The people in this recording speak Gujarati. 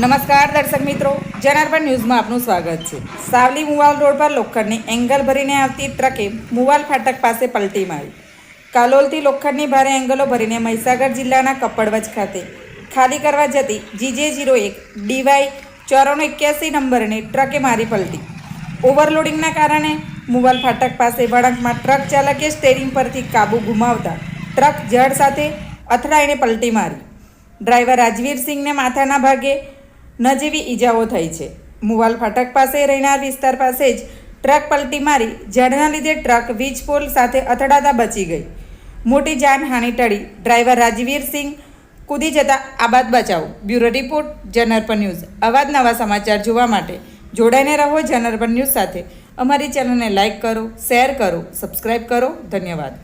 નમસ્કાર દર્શક મિત્રો, જનાર્પણ ન્યૂઝમાં આપનું સ્વાગત છે। સાવલી મુવાલ રોડ પર લોખંડની એંગલ ભરીને આવતી ટ્રકે મુવાલ ફાટક પાસે પલટી મારી। કાલોલથી લોખંડની ભારે એંગલો ભરીને મહીસાગર જિલ્લાના કપડવંજ ખાતે ખાલી કરવા જતી GJ01 DY 9481 નંબરની ટ્રકે મારી પલટી। ઓવરલોડિંગના કારણે મુવાલ ફાટક પાસે વળાંકમાં ટ્રક ચાલકે સ્ટેરિંગ પરથી કાબુ ગુમાવતા ટ્રક ઝાડ સાથે અથડાઈને પલટી મારી। ડ્રાઈવર રાજવીરસિંહને માથાના ભાગે નજીવી ઈજાઓ થઈ છે। મુવાલ ફાટક પાસે રહેનાર વિસ્તાર પાસે જ ટ્રક પલટી મારી ઝાડના લીધે ટ્રક વીજ પોલ સાથે અથડાતા બચી ગઈ। મોટી જાનહાનિ ટળી। ડ્રાઈવર રાજવીરસિંહ કૂદી જતા આબાદ બચાવ। Bureau report, જનાર્પણ news. આવા જ નવા સમાચાર જોવા માટે જોડાઈને રહો જનાર્પણ ન્યૂઝ સાથે। અમારી ચેનલને લાઇક કરો, શેર કરો, સબસ્ક્રાઈબ કરો। ધન્યવાદ।